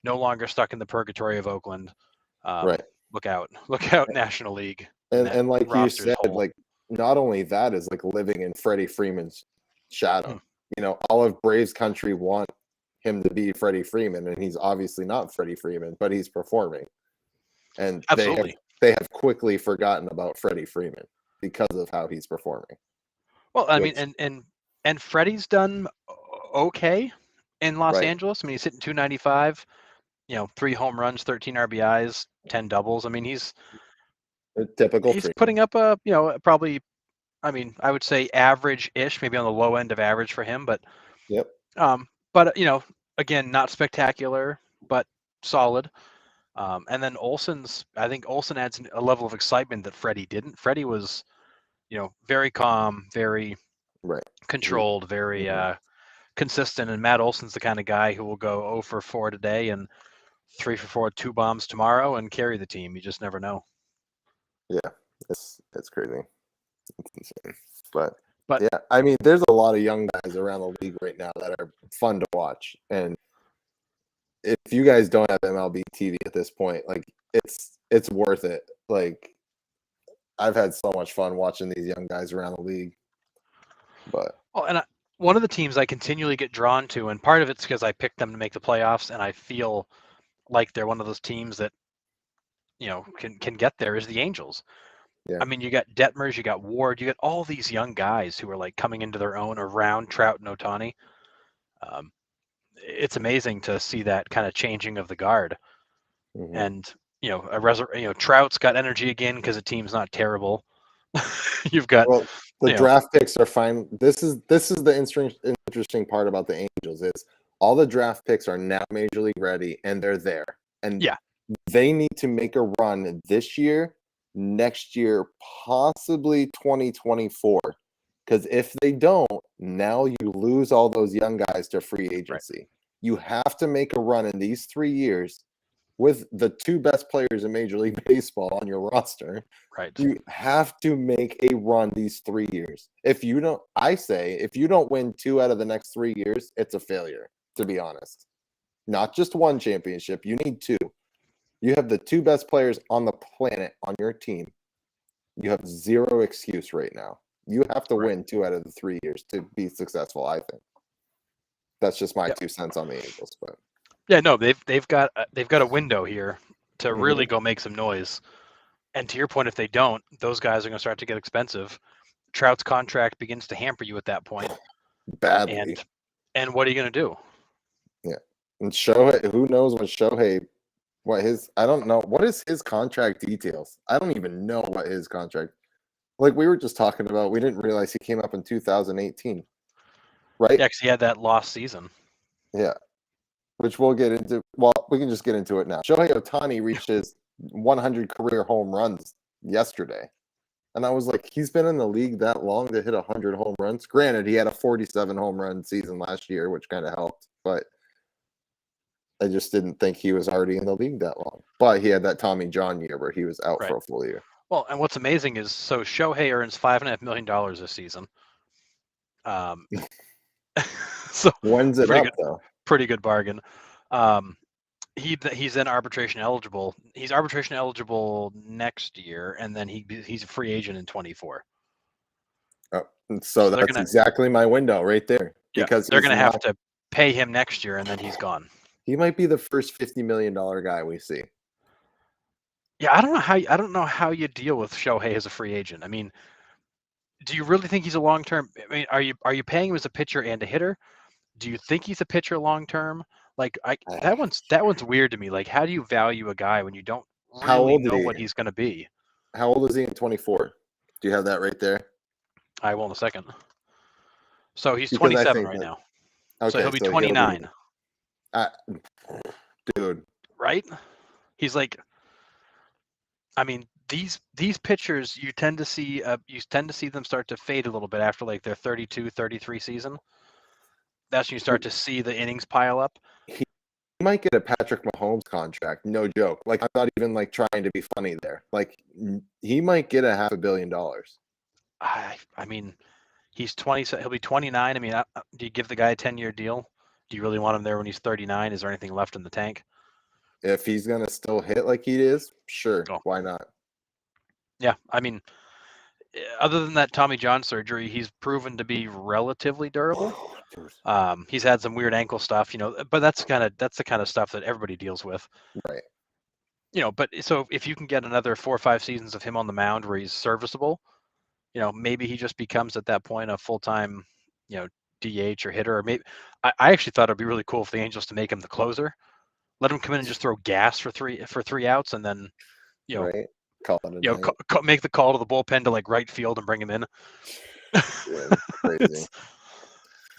no longer stuck in the purgatory of Oakland. Right. Look out, National League. And like you roster's said, whole. like not only that is like living in Freddie Freeman's shadow. Mhm. You know, all of Braves country want him to be Freddie Freeman, and he's obviously not Freddie Freeman, but he's performing. And Absolutely. they have quickly forgotten about Freddie Freeman because of how he's performing. Well, I mean, Which, and Freddie's done okay in Los right, Angeles. I mean, he's hitting 295. 3 home runs, 13 RBIs, 10 doubles. I mean, he's a typical Freeman. putting up a probably. I mean, I would say average-ish, maybe on the low end of average for him, but Yep. But again, not spectacular, but solid. And then I think Olson adds a level of excitement that Freddie didn't. Freddie was, very calm, very Right. controlled, very consistent. And Matt Olson's the kind of guy who will go 0 for 4 today and 3 for 4, 2 bombs tomorrow and carry the team. You just never know. Yeah, it's crazy. It's insane. But But yeah, I mean, there's a lot of young guys around the league right now that are fun to watch. And if you guys don't have MLB TV at this point, like it's worth it. Like I've had so much fun watching these young guys around the league. But one of the teams I continually get drawn to, and part of it's because I picked them to make the playoffs, and I feel like they're one of those teams that can get there, is the Angels. yeah, I mean, you got Detmers, you got Ward, you got all these young guys who are like coming into their own around Trout and Ohtani. It's amazing to see that kind of changing of the guard. mhm. And Trout's got energy again because the team's not terrible. You've got Well, the you know, draft picks are fine. This is the interesting part about the Angels is all the draft picks are now major league ready and they're there. And Yeah. they need to make a run this year, next year, possibly 2024. Because if they don't, now you lose all those young guys to free agency. Right. You have to make a run in these 3 years with the 2 best players in Major League Baseball on your roster. Right. You have to make a run these 3 years. If you don't win 2 out of the next 3 years, it's a failure, to be honest. Not just 1 championship, you need 2. You have the 2 best players on the planet on your team. You have 0 excuse right now. You have to win 2 out of the 3 years to be successful, I think. That's just my 2 cents on the Angels, but yeah, no, they've got a window here to really go make some noise. And to your point, if they don't, those guys are going to start to get expensive. Trout's contract begins to hamper you at that point. Badly. And what are you going to do? Yeah. And Shohei, who knows what Shohei, I don't know. What is his contract details? I don't even know what his contract. Like we were just talking about, we didn't realize he came up in 2018. Right? Yeah, because he had that lost season. Yeah. Which we'll get into. Well, we can just get into it now. Shohei Ohtani reached his 100 career home runs yesterday. And I was like, he's been in the league that long to hit 100 home runs. Granted, he had a 47 home run season last year, which kind of helped. But I just didn't think he was already in the league that long. But he had that Tommy John year where he was out for a full year. Well, and what's amazing is so Shohei earns $5.5 million this season. So when's it up though? Pretty good bargain. He's then arbitration eligible. He's arbitration eligible next year, and then he's a free agent in 2024. Oh, so that's exactly my window right there. Yeah, because they're going to have to pay him next year, and then he's gone. He might be the first $50 million guy we see. Yeah, I don't know how you deal with Shohei as a free agent. I mean, do you really think he's a long-term? I mean, are you paying him as a pitcher and a hitter? Do you think he's a pitcher long-term? Like that one's weird to me. Like, how do you value a guy when you don't really know what he's going to be? How old is he in 24? Do you have that right there? I will in a second. So he's 27 right now. Okay, so he'll be 29. Dude. Right? He's like, I mean, these pitchers, you tend to see them start to fade a little bit after like their 32, 33 season. That's when you start to see the innings pile up. might get a Patrick Mahomes contract. No joke. Like, I'm not even like trying to be funny there. Like, he might get a $500 million. I mean, he's 20. He'll be 29. I mean, do you give the guy a 10-year deal? Do you really want him there when he's 39? Is there anything left in the tank? If he's gonna still hit like he is, sure. Oh. Why not? Yeah, I mean, other than that Tommy John surgery, he's proven to be relatively durable. He's had some weird ankle stuff, but that's the kind of stuff that everybody deals with. Right. But so if you can get another 4 or 5 seasons of him on the mound where he's serviceable, maybe he just becomes at that point a full-time, DH or hitter. Or maybe I actually thought it'd be really cool for the Angels to make him the closer, let him come in and just throw gas for three outs, and then right. Call it a night. make the call to the bullpen to like right field and bring him in. Yeah, crazy.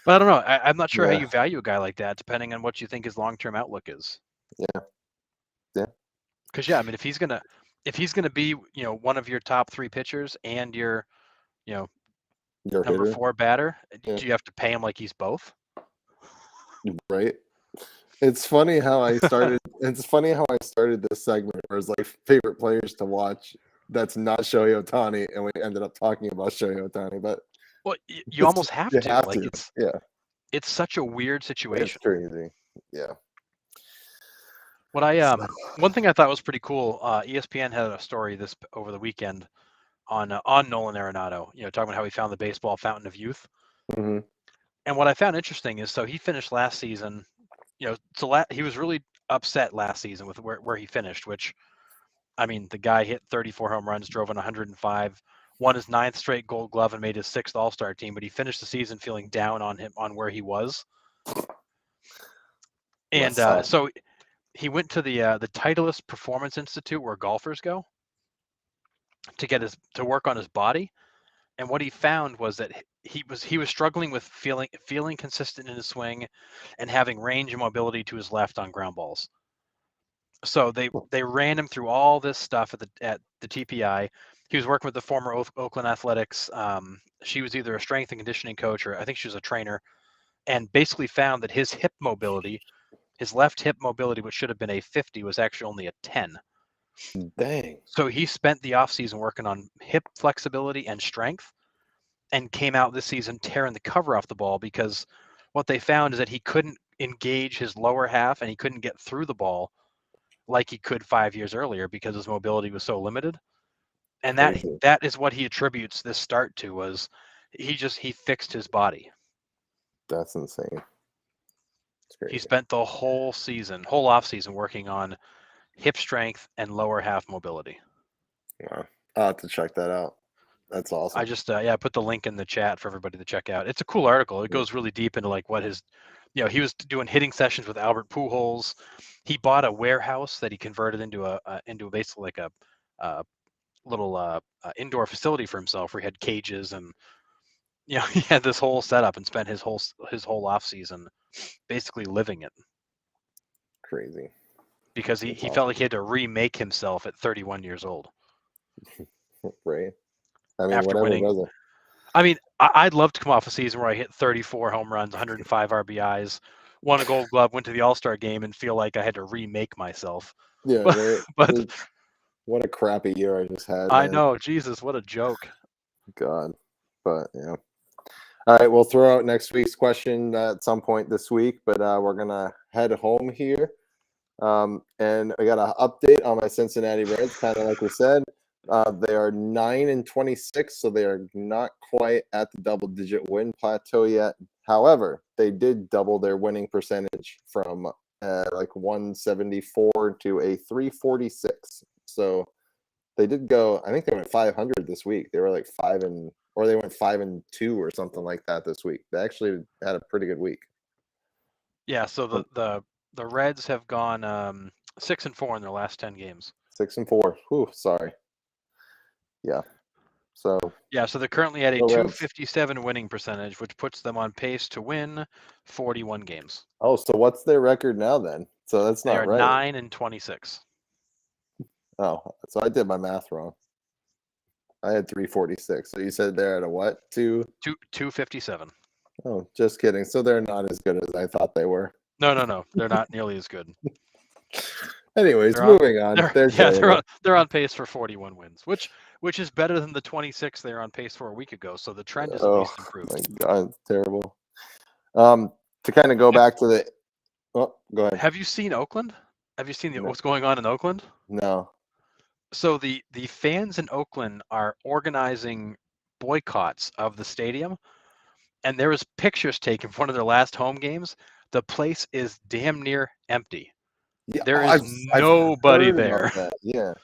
But I don't know. I'm not sure how you value a guy like that, depending on what you think his long-term outlook is. Yeah. Because I mean, if he's gonna be one of your top 3 pitchers and your number hitter. 4 batter, do you have to pay him like he's both? Right. It's funny how I started. It's funny how I started this segment where it's like favorite players to watch. That's not Shohei Ohtani, and we ended up talking about Shohei Ohtani. But well, you almost have to. Like to. It's such a weird situation. It's crazy. Yeah. What one thing I thought was pretty cool. ESPN had a story over the weekend on Nolan Arenado. Talking about how he found the baseball fountain of youth. Mm-hmm. And what I found interesting is, so he finished last season. He was really upset last season with where he finished. Which, I mean, the guy hit 34 home runs, drove in 105, won his 9th straight Gold Glove, and made his 6th All-Star team. But he finished the season feeling down on where he was. And so he went to the Titleist Performance Institute, where golfers go to work on his body. And what he found was that he was struggling with feeling consistent in his swing and having range and mobility to his left on ground balls. So they ran him through all this stuff at the TPI. He was working with the former Oakland Athletics. She was either a strength and conditioning coach, or I think she was a trainer, and basically found that his hip mobility, his left hip mobility, which should have been a 50, was actually only a 10. Dang. So he spent the offseason working on hip flexibility and strength, and came out this season tearing the cover off the ball, because what they found is that he couldn't engage his lower half and he couldn't get through the ball like he could 5 years earlier because his mobility was so limited. And that is what he attributes this start to, was he fixed his body. That's insane. He spent the whole off season working on hip strength and lower half mobility. Wow. I'll have to check that out. That's awesome. I just put the link in the chat for everybody to check out. It's a cool article. It goes really deep into like what his, he was doing hitting sessions with Albert Pujols. He bought a warehouse that he converted into basically like a little indoor facility for himself, where he had cages, and he had this whole setup, and spent his whole off season basically living it. Crazy. Because he felt like he had to remake himself at 31 years old. Right. I mean, after winning. Doesn't. I mean, I'd love to come off a season where I hit 34 home runs, 105 RBIs, won a Gold Glove, went to the All-Star game, and feel like I had to remake myself. Yeah, right. But what a crappy year I just had. I know, Jesus, what a joke. God, but yeah. All right, we'll throw out next week's question at some point this week, but we're gonna head home here, and I got an update on my Cincinnati Reds. Kind of like we said. They are 9-26, so they are not quite at the double-digit win plateau yet. However, they did double their winning percentage from like 174 to a 346. So they did go. I think they went 500 this week. They were like they went 5-2 or something like that this week. They actually had a pretty good week. Yeah. So the Reds have gone 6-4 in their last 10 games. 6-4. Whew, sorry. Yeah. So they're currently at a 257 winning percentage, which puts them on pace to win 41 games. Oh, so what's their record now then? So that's not right. They're 9-26. Oh, so I did my math wrong. I had 346. So you said they're at a what? 257. Oh, just kidding. So they're not as good as I thought they were. No. They're not nearly as good. Anyways, They're on. moving on. They're They're yeah. terrible. They're on pace for 41 wins, which is better than the 26 they were on pace for a week ago. So the trend is at Oh least improved. my God, it's terrible. To kind of go back to the. Oh, go ahead. Have you seen Oakland? Have you seen No. what's going on in Oakland? No. So the fans in Oakland are organizing boycotts of the stadium, and there was pictures taken from one of their last home games. The place is damn near empty. Yeah, There oh, is I've nobody heard there. about that. Yeah,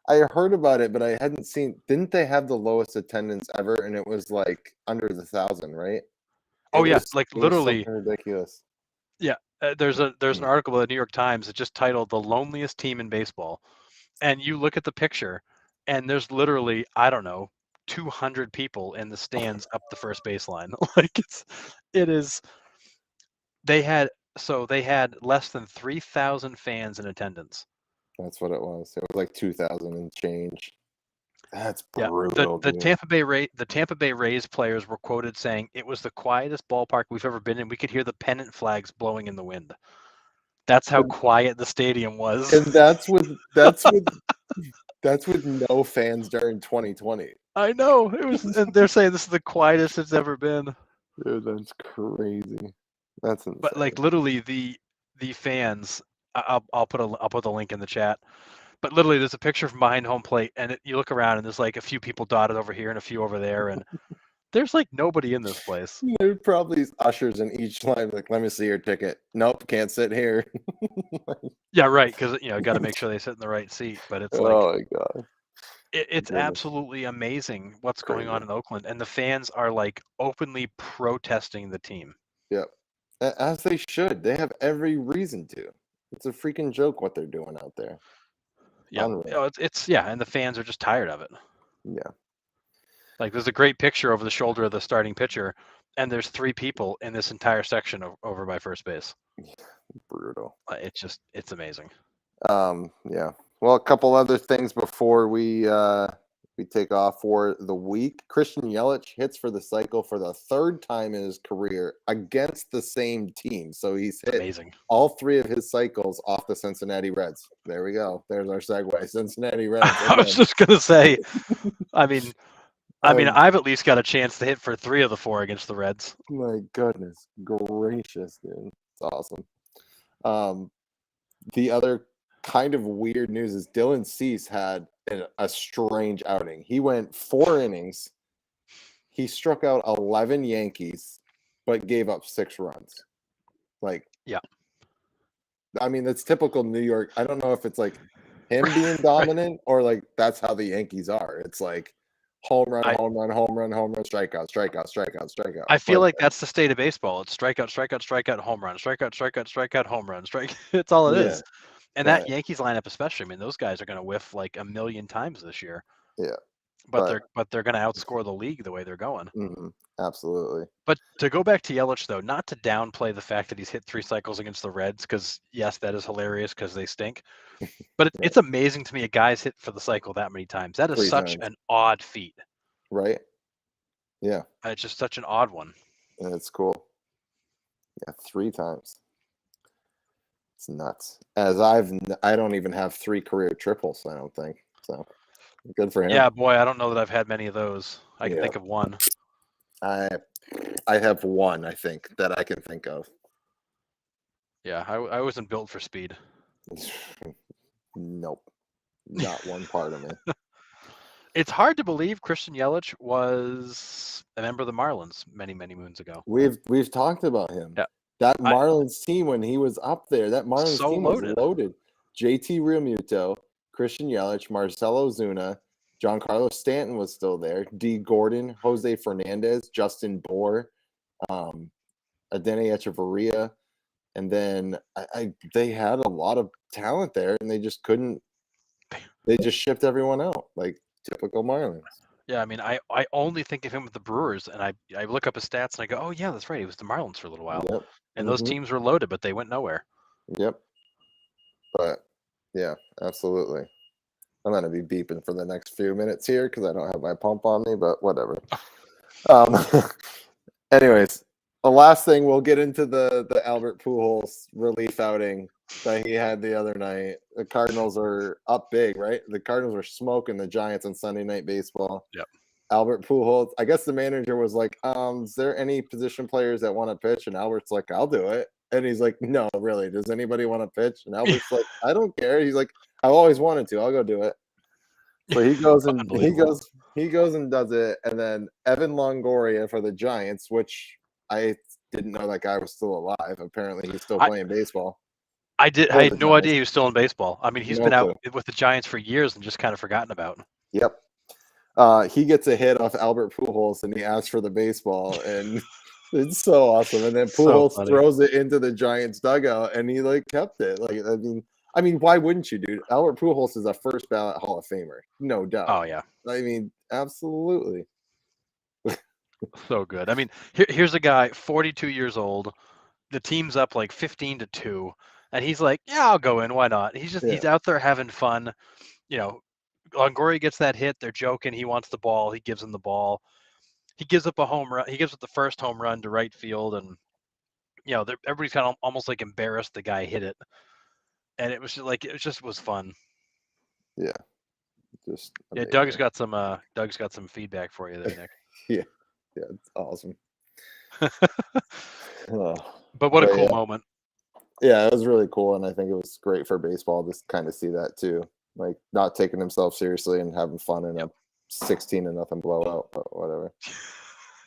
I heard about it, but I hadn't seen. Didn't they have the lowest attendance ever? And it was like under the 1,000, right? Oh yeah, like It was literally. something ridiculous. Yeah, there's an article in the New York Times that just titled "The Loneliest Team in Baseball," and you look at the picture, and there's literally, I don't know, 200 people in the stands up the first baseline. Like it is. They had less than 3,000 fans in attendance. That's what it was. It was like 2,000 and change. That's Yeah, brutal, the dude. Tampa Bay Rays players were quoted saying it was the quietest ballpark we've ever been in. We could hear the pennant flags blowing in the wind. That's how quiet the stadium was. And that's with no fans during 2020. I know it was, and they're saying this is the quietest it's ever been. Dude, that's crazy. That's insane. But like literally, the fans. I'll put the link in the chat. But literally, there's a picture from behind home plate, and you look around, and there's like a few people dotted over here and a few over there, and there's like nobody in this place. There probably ushers in each line. Like, let me see your ticket. Nope, can't sit here. Yeah, right. Because got to make sure they sit in the right seat. But it's like, oh my God. it's Goodness. absolutely amazing what's going on Crazy. in Oakland, and the fans are like openly protesting the team. Yep. As they should. They have every reason to. It's a freaking joke what they're doing out there. Yeah, it's and the fans are just tired of it. Yeah. Like there's a great picture over the shoulder of the starting pitcher, and there's 3 people in this entire section over by first base. Brutal. It's amazing. Yeah. Well, a couple other things before we take off for the week. Christian Yelich hits for the cycle for the 3rd time in his career against the same team. So he's hit Amazing. all 3 of his cycles off the Cincinnati Reds. There we go. There's our segue. Cincinnati Reds. I was just gonna say, I mean, I've at least got a chance to hit for 3 of the 4 against the Reds. My goodness gracious, dude. It's awesome. The other kind of weird news is Dylan Cease had a strange outing. He went 4 innings. He struck out 11 Yankees, but gave up 6 runs. Like, yeah. I mean, that's typical New York. I don't know if it's like him being dominant or like that's how the Yankees are. It's like home run, home run, home run, home run, strikeout, strikeout, strikeout, strikeout. I feel like that's the state of baseball. It's strikeout, strikeout, strikeout, home run, strikeout, strikeout, strikeout, home run, strike. It's all it is. And that Yankees lineup, especially, I mean, those guys are going to whiff like a million times this year. Yeah. But they're going to outscore the league the way they're going. Mm-hmm, absolutely. But to go back to Yelich, though, not to downplay the fact that he's hit 3 cycles against the Reds, because yes, that is hilarious because they stink. But it's amazing to me a guy's hit for the cycle that many times. That is such an odd feat. Right. Yeah. It's just such an odd one. That's cool. Yeah, 3 times. It's nuts. As I don't even have 3 career triples, I don't think. So good for him. Yeah, boy, I don't know that I've had many of those. I can think of one. I have one, I think, that I can think of. Yeah, I wasn't built for speed. Nope. Not one part of me. It's hard to believe Christian Yelich was a member of the Marlins many, many moons ago. We've talked about him. Yeah. That Marlins team when he was up there, that Marlins team was loaded. JT Realmuto, Christian Yelich, Marcell Ozuna, Giancarlo Stanton was still there. D. Gordon, Jose Fernandez, Justin Bour, Adené Echeverria, and then they had a lot of talent there, and they just couldn't. They just shipped everyone out like typical Marlins. Yeah, I mean, I only think of him with the Brewers, and I look up his stats and I go, oh yeah, that's right, he was the Marlins for a little while, and those teams were loaded, but they went nowhere. Yep. But yeah, absolutely. I'm gonna be beeping for the next few minutes here because I don't have my pump on me, but whatever. Anyways, The last thing, we'll get into the Albert Pujols relief outing that he had the other night. The Cardinals are up big, right? The Cardinals were smoking the Giants on Sunday Night Baseball. Yep. Albert Pujols, I guess the manager was like, is there any position players that want to pitch? And Albert's like, I'll do it. And he's like, no, really, does anybody want to pitch? And Albert's like, I don't care. He's like, I've always wanted to. I'll go do it. So he goes and he goes and does it. And then Evan Longoria for the Giants, which I didn't know that guy was still alive. Apparently he's still playing baseball. I had no idea he was still in baseball. I mean, he's been out with the Giants for years and just kind of forgotten about. Yep. He gets a hit off Albert Pujols and he asks for the baseball, and it's so awesome. And then Pujols throws it into the Giants dugout and he like kept it. Like, I mean, why wouldn't you, dude? Albert Pujols is a first ballot Hall of Famer, no doubt. Oh yeah. I mean, absolutely. So good. I mean, here's a guy, 42 years old. The team's up like 15-2, and he's like, "Yeah, I'll go in. Why not?" He's out there having fun. You know, Longoria gets that hit. They're joking. He wants the ball. He gives him the ball. He gives up a home run. He gives up the first home run to right field, and everybody's kind of almost like embarrassed the guy hit it. And it was just like was fun. Yeah. Doug's got some feedback for you there, Nick. Yeah, it's awesome. But what a cool moment. Yeah, it was really cool, and I think it was great for baseball to kind of see that too. Like, not taking himself seriously and having fun in a 16-0 blowout, but whatever.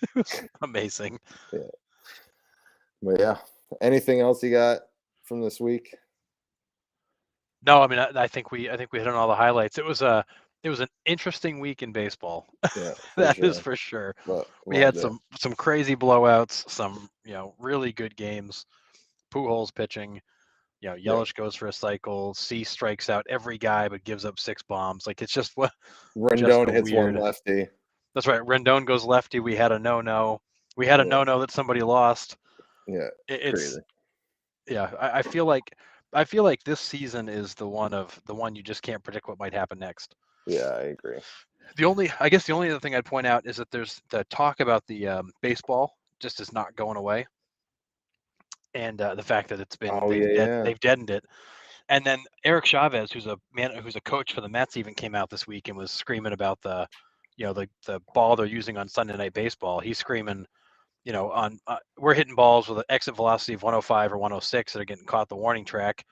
It was amazing. Yeah. But yeah, anything else you got from this week? No, I mean, I think we hit on all the highlights. It was an interesting week in baseball. Yeah, that is for sure. But we had some crazy blowouts, some really good games. Pujols pitching, Yelich goes for a cycle. C strikes out every guy but gives up 6 bombs. Like, it's just what Rendon hits one lefty. That's right. Rendon goes lefty. We had a no-no. We had a no-no that somebody lost. Yeah, it's crazy. Yeah. I feel like this season is the one you just can't predict what might happen next. Yeah, I agree. The only other thing I'd point out is that there's the talk about the baseball just is not going away, and the fact that it's been they've deadened it. And then Eric Chavez, who's a coach for the Mets, even came out this week and was screaming about the ball they're using on Sunday Night Baseball. He's screaming, we're hitting balls with an exit velocity of 105 or 106 that are getting caught the warning track.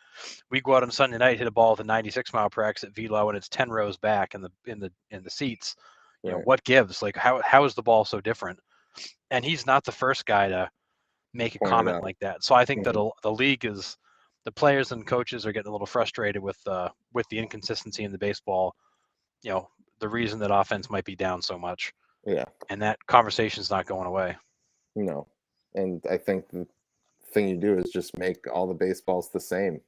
We go out on Sunday night, hit a ball with a 96 mile per exit velo, and it's 10 rows back in the seats. What gives? Like, how is the ball so different? And he's not the first guy to make a comment like that. So I think that the league is, the players and coaches are getting a little frustrated with the inconsistency in the baseball. The reason that offense might be down so much. Yeah. And that conversation's not going away. No. And I think the thing you do is just make all the baseballs the same.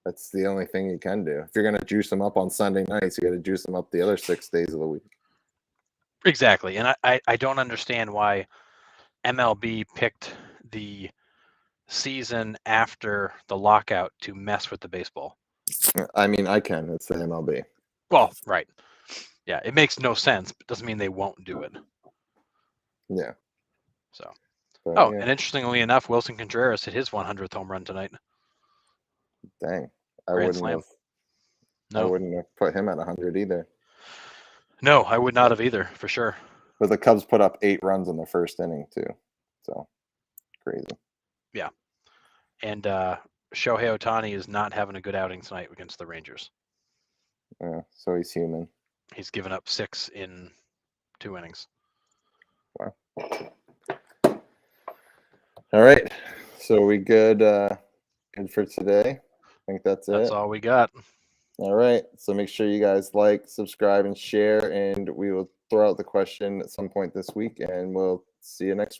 That's the only thing you can do. If you're going to juice them up on Sunday nights, you got to juice them up the other 6 days of the week. Exactly. And I don't understand why MLB picked the season after the lockout to mess with the baseball. I mean, I can. It's the MLB. Well, right. Yeah, it makes no sense, but doesn't mean they won't do it. Yeah. So. And interestingly enough, Wilson Contreras hit his 100th home run tonight. Dang. I wouldn't have put him at 100 either. No, I would not have either, for sure. But the Cubs put up 8 runs in the first inning, too. So, crazy. Yeah. And Shohei Ohtani is not having a good outing tonight against the Rangers. Yeah, so he's human. He's given up 6 in 2 innings. Wow. All right. So we good for today? I think that's it. That's all we got. All right. So make sure you guys like, subscribe, and share, and we will throw out the question at some point this week, and we'll see you next week.